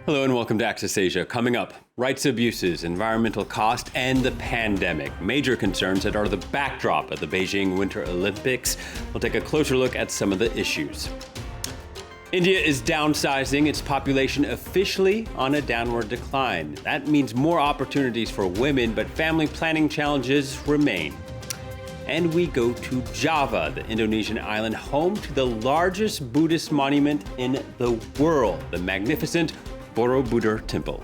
Hello and welcome to Access Asia. Coming up, rights abuses, environmental cost, and the pandemic. Major concerns that are the backdrop of the Beijing Winter Olympics. We'll take a closer look at some of the issues. India is downsizing its population officially on a downward decline. That means more opportunities for women, but family planning challenges remain. And we go to Java, the Indonesian island home to the largest Buddhist monument in the world, the magnificent Borobudur Temple.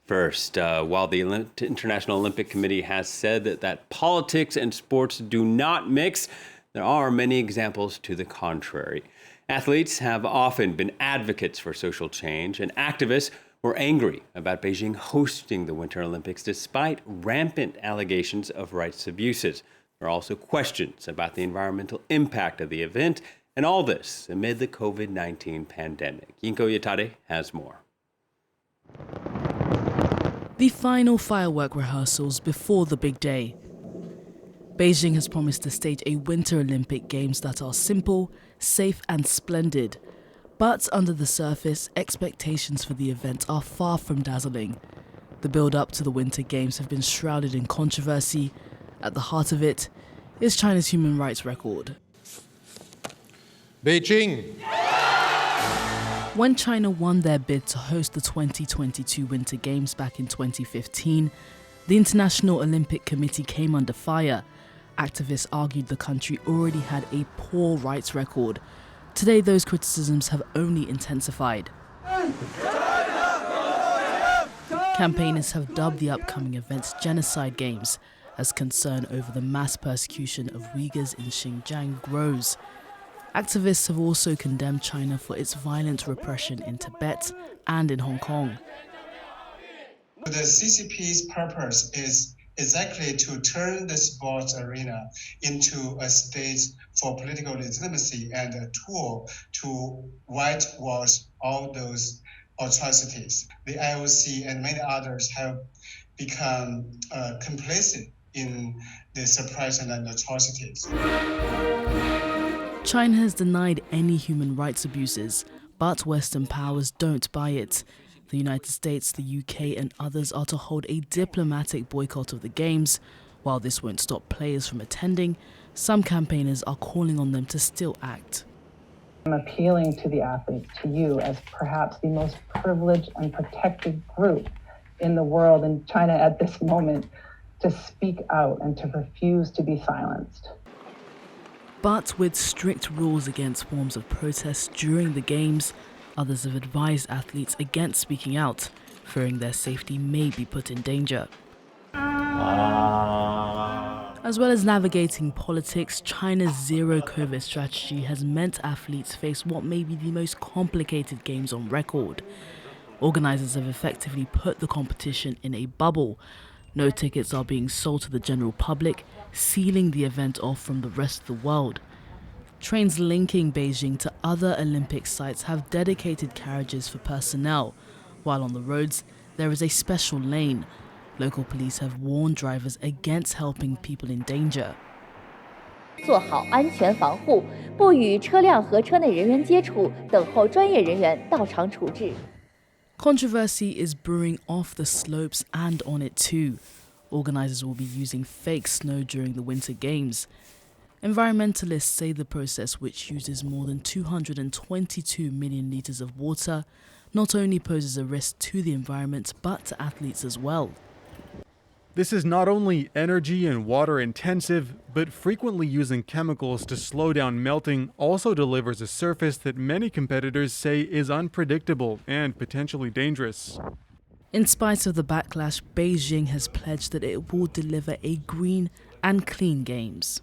First, while the International Olympic Committee has said that politics and sports do not mix, there are many examples to the contrary. Athletes have often been advocates for social change, and activists were angry about Beijing hosting the Winter Olympics despite rampant allegations of rights abuses. There are also questions about the environmental impact of the event, and all this amid the COVID-19 pandemic. Yinko Yatade has more. The final firework rehearsals before the big day. Beijing has promised to stage a Winter Olympic Games that are simple, safe and splendid. But under the surface, expectations for the event are far from dazzling. The build-up to the Winter Games have been shrouded in controversy. At the heart of it is China's human rights record. Beijing. When China won their bid to host the 2022 Winter Games back in 2015, the International Olympic Committee came under fire. Activists argued the country already had a poor rights record. Today, those criticisms have only intensified. Campaigners have dubbed the upcoming events genocide games as concern over the mass persecution of Uyghurs in Xinjiang grows. Activists have also condemned China for its violent repression in Tibet and in Hong Kong. The CCP's purpose is exactly to turn the sports arena into a stage for political legitimacy and a tool to whitewash all those atrocities. The IOC and many others have become complicit in the suppression and atrocities. China has denied any human rights abuses, but Western powers don't buy it. The United States, the UK and others are to hold a diplomatic boycott of the Games. While this won't stop players from attending, some campaigners are calling on them to still act. I'm appealing to the athletes, to you, as perhaps the most privileged and protected group in the world in China at this moment, to speak out and to refuse to be silenced. But with strict rules against forms of protest during the Games, others have advised athletes against speaking out, fearing their safety may be put in danger. As well as navigating politics, China's zero-COVID strategy has meant athletes face what may be the most complicated Games on record. Organisers have effectively put the competition in a bubble. No tickets are being sold to the general public, sealing the event off from the rest of the world. Trains linking Beijing to other Olympic sites have dedicated carriages for personnel, while on the roads there is a special lane. Local police have warned drivers against helping people in danger. 做好安全防护，不与车辆和车内人员接触，等候专业人员到场处置。 Controversy is brewing off the slopes and on it too. Organisers will be using fake snow during the Winter Games. Environmentalists say the process, which uses more than 222 million litres of water, not only poses a risk to the environment but to athletes as well. This is not only energy and water intensive, but frequently using chemicals to slow down melting also delivers a surface that many competitors say is unpredictable and potentially dangerous. In spite of the backlash, Beijing has pledged that it will deliver a green and clean Games.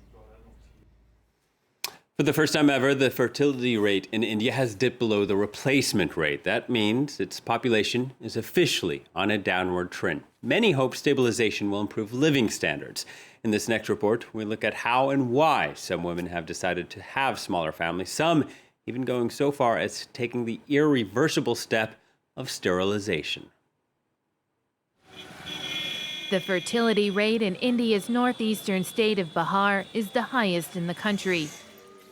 For the first time ever, the fertility rate in India has dipped below the replacement rate. That means its population is officially on a downward trend. Many hope stabilization will improve living standards. In this next report, we look at how and why some women have decided to have smaller families, some even going so far as taking the irreversible step of sterilization. The fertility rate in India's northeastern state of Bihar is the highest in the country.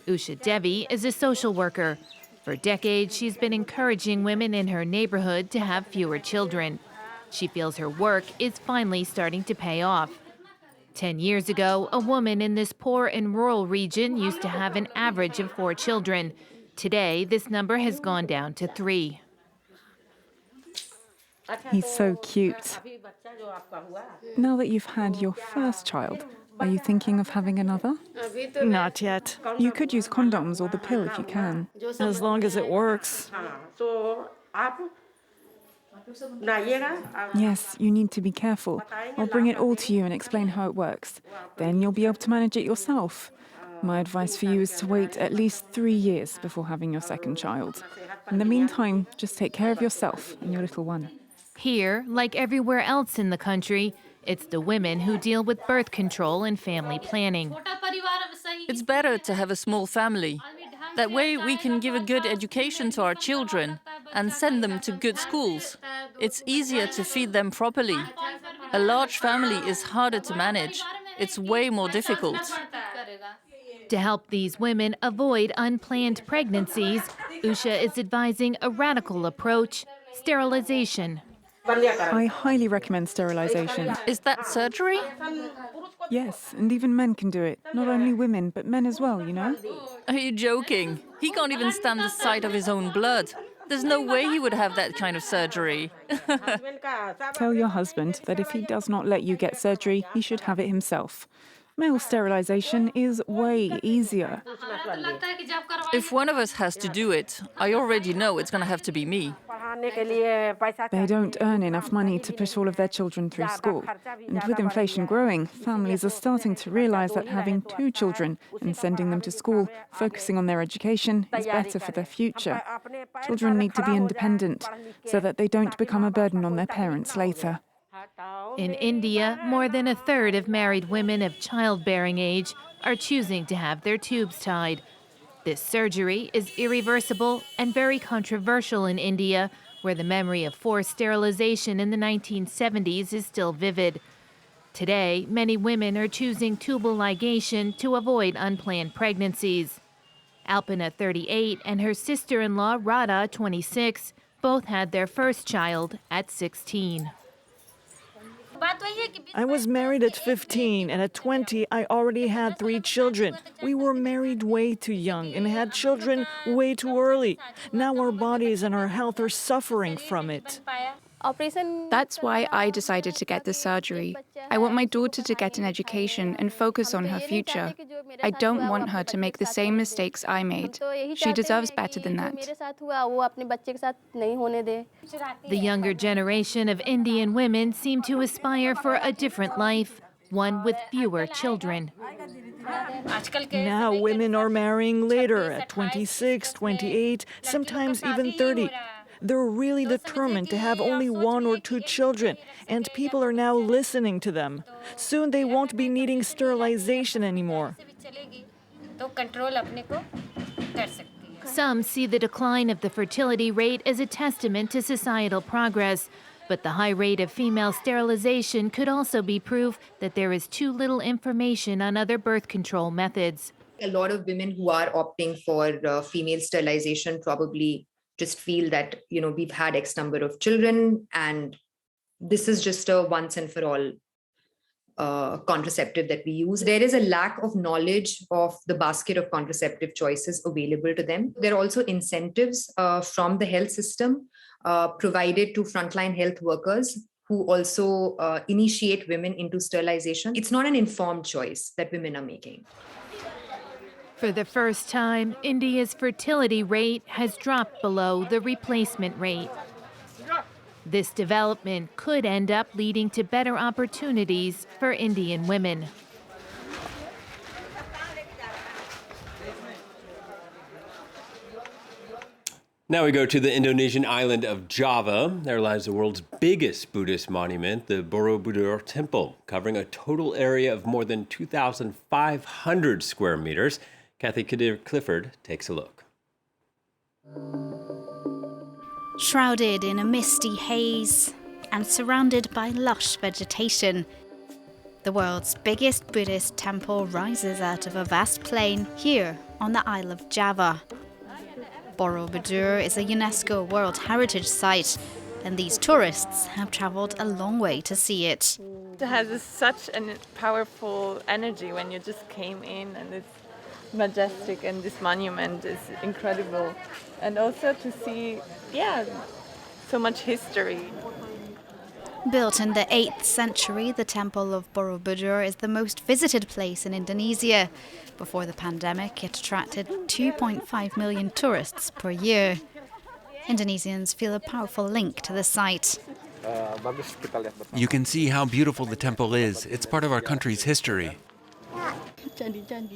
Usha Devi is a social worker. For decades, she's been encouraging women in her neighborhood to have fewer children. She feels her work is finally starting to pay off. 10 years ago, a woman in this poor and rural region used to have an average of 4 children. Today, this number has gone down to 3. He's so cute. Now that you've had your first child, are you thinking of having another? Not yet. You could use condoms or the pill if you can. As long as it works. Yes, you need to be careful. I'll bring it all to you and explain how it works. Then you'll be able to manage it yourself. My advice for you is to wait at least 3 years before having your second child. In the meantime, just take care of yourself and your little one. Here, like everywhere else in the country, it's the women who deal with birth control and family planning. It's better to have a small family. That way we can give a good education to our children and send them to good schools. It's easier to feed them properly. A large family is harder to manage. It's way more difficult. To help these women avoid unplanned pregnancies, Usha is advising a radical approach: sterilization. I highly recommend sterilization. Is that surgery? Yes, and even men can do it. Not only women, but men as well, you know? Are you joking? He can't even stand the sight of his own blood. There's no way he would have that kind of surgery. Tell your husband that if he does not let you get surgery, he should have it himself. Male sterilization is way easier. If one of us has to do it, I already know it's going to have to be me. They don't earn enough money to put all of their children through school. And with inflation growing, families are starting to realize that having 2 children and sending them to school, focusing on their education, is better for their future. Children need to be independent so that they don't become a burden on their parents later. In India, more than a third of married women of childbearing age are choosing to have their tubes tied. This surgery is irreversible and very controversial in India, where the memory of forced sterilization in the 1970s is still vivid. Today, many women are choosing tubal ligation to avoid unplanned pregnancies. Alpina, 38, and her sister-in-law, Radha, 26, both had their first child at 16. I was married at 15, and at 20, I already had 3 children. We were married way too young and had children way too early. Now our bodies and our health are suffering from it. That's why I decided to get the surgery. I want my daughter to get an education and focus on her future. I don't want her to make the same mistakes I made. She deserves better than that. The younger generation of Indian women seem to aspire for a different life, one with fewer children. Now women are marrying later, at 26, 28, sometimes even 30. They're really determined to have only 1 or 2 children, and people are now listening to them. Soon they won't be needing sterilization anymore. Some see the decline of the fertility rate as a testament to societal progress, but the high rate of female sterilization could also be proof that there is too little information on other birth control methods. A lot of women who are opting for female sterilization probably just feel that, we've had X number of children and this is just a once and for all contraceptive that we use. There is a lack of knowledge of the basket of contraceptive choices available to them. There are also incentives from the health system provided to frontline health workers who also initiate women into sterilization. It's not an informed choice that women are making. For the first time, India's fertility rate has dropped below the replacement rate. This development could end up leading to better opportunities for Indian women. Now we go to the Indonesian island of Java. There lies the world's biggest Buddhist monument, the Borobudur Temple, covering a total area of more than 2,500 square meters. Kathy Clifford takes a look. Shrouded in a misty haze and surrounded by lush vegetation, the world's biggest Buddhist temple rises out of a vast plain here on the Isle of Java. Borobudur is a UNESCO World Heritage Site, and these tourists have travelled a long way to see it. It has such a powerful energy when you just came in, and it's majestic, and this monument is incredible. And also to see, so much history. Built in the 8th century, the Temple of Borobudur is the most visited place in Indonesia. Before the pandemic, it attracted 2.5 million tourists per year. Indonesians feel a powerful link to the site. You can see how beautiful the temple is. It's part of our country's history.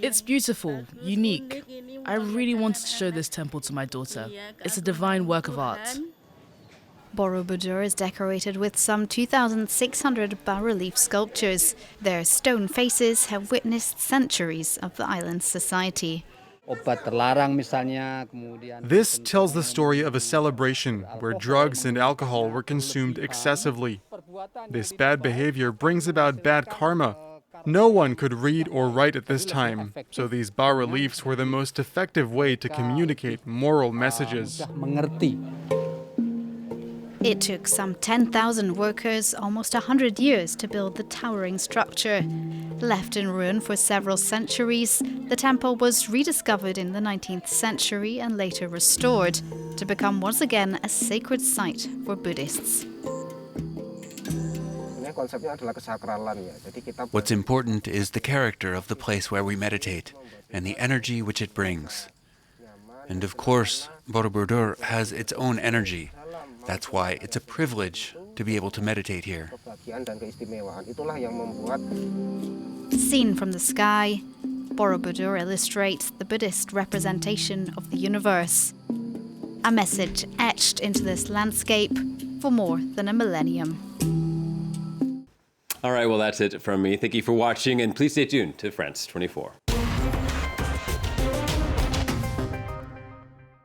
It's beautiful, unique. I really wanted to show this temple to my daughter. It's a divine work of art. Borobudur is decorated with some 2,600 bas-relief sculptures. Their stone faces have witnessed centuries of the island's society. This tells the story of a celebration where drugs and alcohol were consumed excessively. This bad behavior brings about bad karma. No one could read or write at this time, so these bas-reliefs were the most effective way to communicate moral messages. It took some 10,000 workers almost 100 years to build the towering structure. Left in ruin for several centuries, the temple was rediscovered in the 19th century and later restored to become once again a sacred site for Buddhists. What's important is the character of the place where we meditate and the energy which it brings. And of course, Borobudur has its own energy. That's why it's a privilege to be able to meditate here. Seen from the sky, Borobudur illustrates the Buddhist representation of the universe. A message etched into this landscape for more than a millennium. All right, well, that's it from me. Thank you for watching, and please stay tuned to France 24.